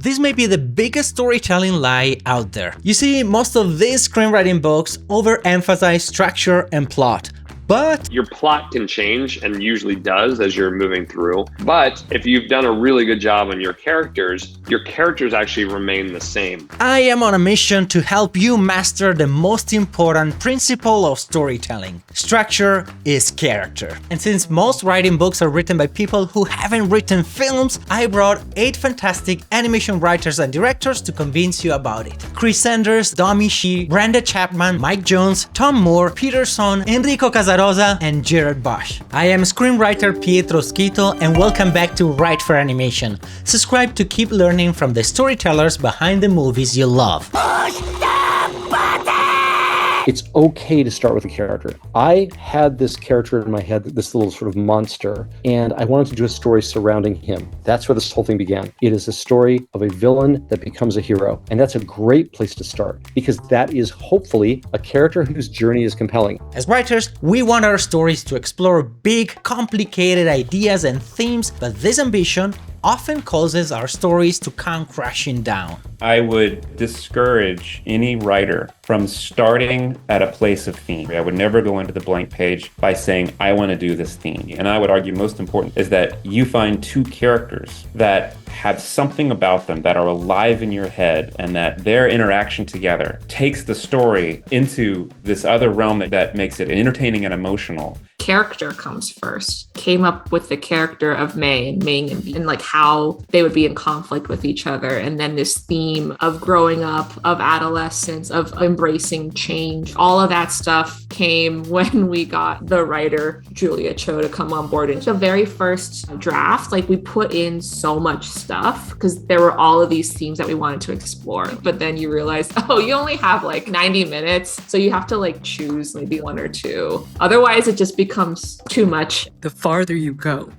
this may be the biggest storytelling lie out there. You see, most of these screenwriting books overemphasize structure and plot. But your plot can change, and usually does as you're moving through. But if you've done a really good job on your characters actually remain the same. I am on a mission to help you master the most important principle of storytelling. Structure is character. And since most writing books are written by people who haven't written films, I brought 8 fantastic animation writers and directors to convince you about it. Chris Sanders, Domee Shi, Brenda Chapman, Mike Jones, Tomm Moore, Peter Sohn, Enrico Casarosa, and Jared Bosch. I am screenwriter Pietro Schito, and welcome back to Write for Animation. Subscribe to keep learning from the storytellers behind the movies you love. It's okay to start with a character. I had this character in my head, this little sort of monster, and I wanted to do a story surrounding him. That's where this whole thing began. It is a story of a villain that becomes a hero. And that's a great place to start, because that is hopefully a character whose journey is compelling. As writers, we want our stories to explore big, complicated ideas and themes, but this ambition often causes our stories to come crashing down. I would discourage any writer from starting at a place of theme. I would never go into the blank page by saying, I want to do this theme. And I would argue most important is that you find 2 characters that have something about them that are alive in your head, and that their interaction together takes the story into this other realm that makes it entertaining and emotional. Character comes first. Came up with the character of May and Ming and like how they would be in conflict with each other. And then this theme of growing up, of adolescence, of embracing change. All of that stuff came when we got the writer, Julia Cho, to come on board. And the very first draft, like we put in so much stuff because there were all of these themes that we wanted to explore. But then you realize, oh, you only have like 90 minutes. So you have to like choose maybe 1 or 2. Otherwise, it just becomes too much. The farther you go,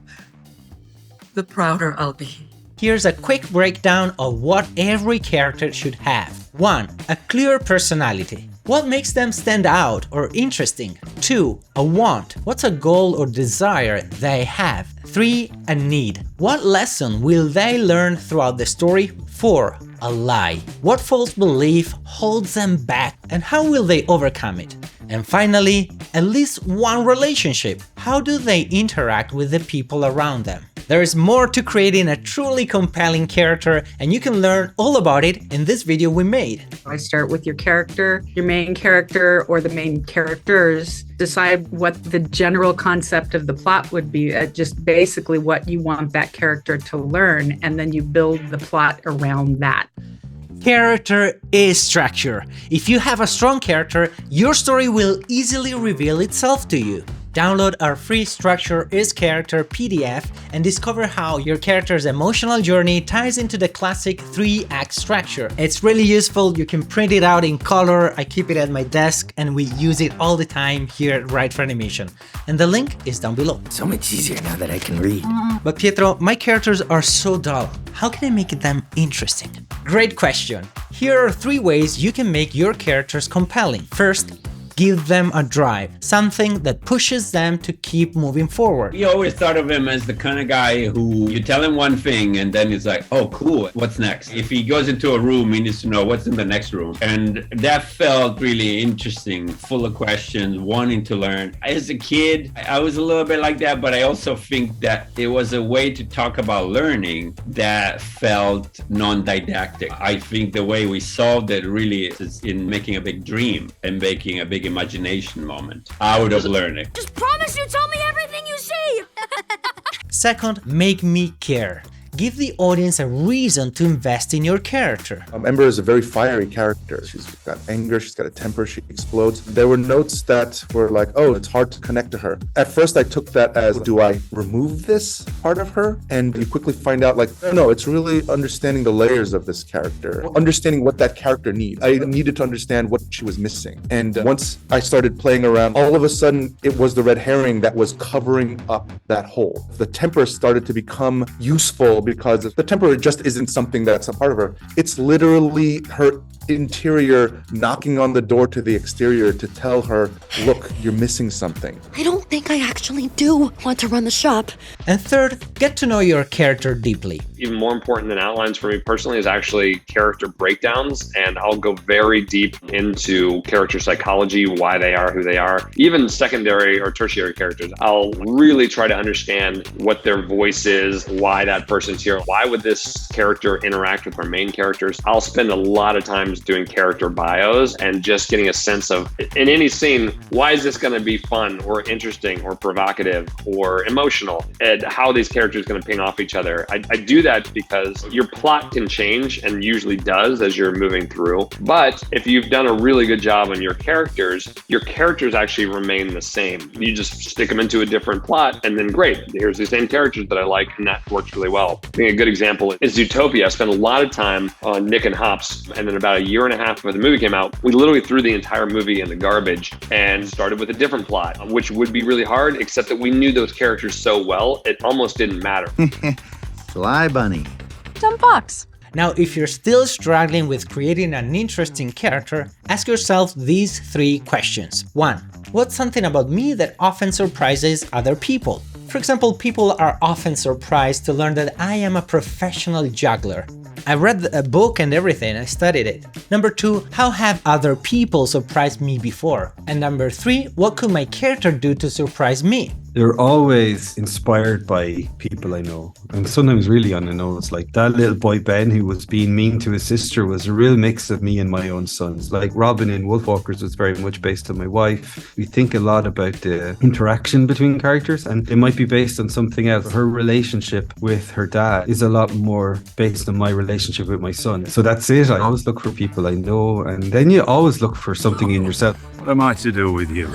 the prouder I'll be. Here's a quick breakdown of what every character should have. 1. A clear personality. What makes them stand out or interesting? 2. A want. What's a goal or desire they have? 3. A need. What lesson will they learn throughout the story? 4. A lie. What false belief holds them back, and how will they overcome it? And finally, at least one relationship. How do they interact with the people around them? There is more to creating a truly compelling character, and you can learn all about it in this video we made. I start with your character, your main character, or the main characters. Decide what the general concept of the plot would be, just basically what you want that character to learn, and then you build the plot around that. Character is structure. If you have a strong character, your story will easily reveal itself to you. Download our free Structure is Character PDF and discover how your character's emotional journey ties into the classic 3-act structure. It's really useful, you can print it out in color, I keep it at my desk and we use it all the time here at Write for Animation. And the link is down below. So much easier now that I can read. But Pietro, my characters are so dull. How can I make them interesting? Great question. Here are 3 ways you can make your characters compelling. First, give them a drive, something that pushes them to keep moving forward. You always thought of him as the kind of guy who you tell him one thing and then he's like, oh, cool, what's next? If he goes into a room, he needs to know what's in the next room. And that felt really interesting, full of questions, wanting to learn. As a kid, I was a little bit like that, but I also think that it was a way to talk about learning that felt non-didactic. I think the way we solved it really is in making a big dream and making a big imagination moment out of learning. Just promise you tell me everything you see! Second, make me care. Give the audience a reason to invest in your character. Ember is a very fiery character. She's got anger, she's got a temper, she explodes. There were notes that were like, oh, it's hard to connect to her. At first I took that as, do I remove this part of her? And you quickly find out like, no, it's really understanding the layers of this character, understanding what that character needs. I needed to understand what she was missing. And once I started playing around, all of a sudden it was the red herring that was covering up that hole. The temper started to become useful because the temper just isn't something that's a part of her. It's literally her interior knocking on the door to the exterior to tell her, look, you're missing something. I don't think I actually do want to run the shop. And third, get to know your character deeply. Even more important than outlines for me personally is actually character breakdowns, and I'll go very deep into character psychology, why they are who they are. Even secondary or tertiary characters, I'll really try to understand what their voice is, why that person's here, why would this character interact with our main characters. I'll spend a lot of times doing character bios and just getting a sense of, in any scene, why is this going to be fun or interesting or provocative or emotional, and how these characters are going to ping off each other. I do that because your plot can change, and usually does as you're moving through. But if you've done a really good job on your characters actually remain the same. You just stick them into a different plot, and then great, here's the same characters that I like, and that works really well. I think a good example is Zootopia. I spent a lot of time on Nick and Hops, and then about a year and a half before the movie came out, we literally threw the entire movie in the garbage and started with a different plot, which would be really hard, except that we knew those characters so well, it almost didn't matter. Fly bunny. Dumb fox. Now, if you're still struggling with creating an interesting character, ask yourself these 3 questions. 1. What's something about me that often surprises other people? For example, people are often surprised to learn that I am a professional juggler. I read a book and everything, I studied it. Number 2, how have other people surprised me before? And number 3, what could my character do to surprise me? They're always inspired by people I know, and sometimes really unbeknownst. Like that little boy Ben who was being mean to his sister was a real mix of me and my own sons. Like Robin in Wolfwalkers was very much based on my wife. We think a lot about the interaction between characters, and it might be based on something else. Her relationship with her dad is a lot more based on my relationship with my son. So that's it. I always look for people I know, and then you always look for something in yourself. What am I to do with you?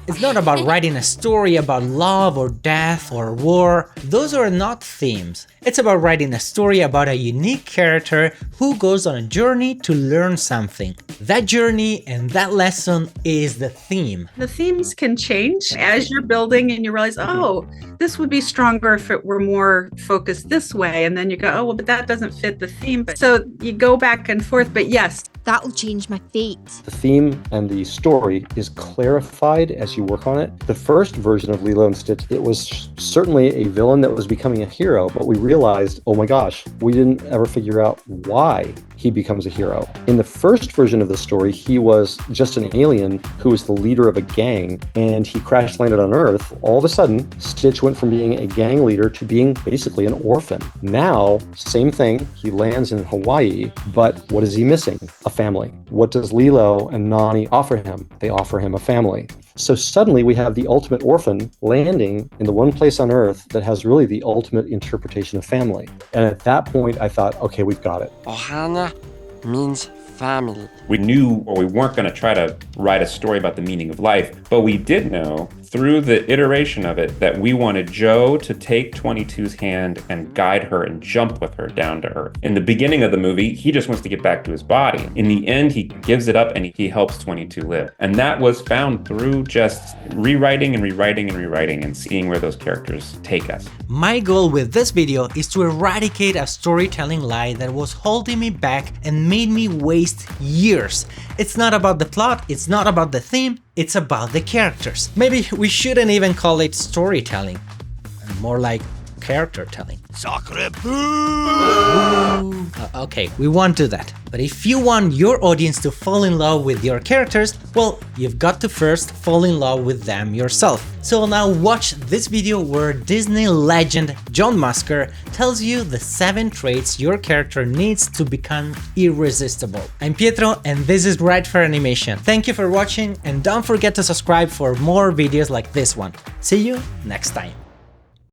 It's not about writing a story about love or death or war. Those are not themes. It's about writing a story about a unique character who goes on a journey to learn something. That journey and that lesson is the theme. The themes can change as you're building and you realize, oh, this would be stronger if it were more focused this way. And then you go, oh, well, but that doesn't fit the theme. So you go back and forth, but yes. That will change my fate. The theme and the story is clarified as you work on it. The first version of Lilo and Stitch, it was certainly a villain that was becoming a hero, but we realized, oh my gosh, we didn't ever figure out why he becomes a hero. In the first version of the story, he was just an alien who was the leader of a gang, and he crash landed on Earth. All of a sudden, Stitch went from being a gang leader to being basically an orphan. Now, same thing, he lands in Hawaii, but what is he missing? A family. What does Lilo and Nani offer him? They offer him a family. So suddenly we have the ultimate orphan landing in the one place on Earth that has really the ultimate interpretation of family. And at that point, I thought, okay, we've got it. Ohana means family. We knew, or we weren't going to try to write a story about the meaning of life, but we did know through the iteration of it that we wanted Joe to take 22's hand and guide her and jump with her down to Earth. In the beginning of the movie, he just wants to get back to his body. In the end, he gives it up and he helps 22 live. And that was found through just rewriting and rewriting and rewriting and seeing where those characters take us. My goal with this video is to eradicate a storytelling lie that was holding me back and made me waste years. It's not about the plot, it's not about the theme, it's about the characters. Maybe we shouldn't even call it storytelling, more like character telling. Sacre Okay, we won't do that. But if you want your audience to fall in love with your characters, well, you've got to first fall in love with them yourself. So now watch this video where Disney legend John Musker tells you the 7 traits your character needs to become irresistible. I'm Pietro and this is Right for Animation. Thank you for watching and don't forget to subscribe for more videos like this one. See you next time.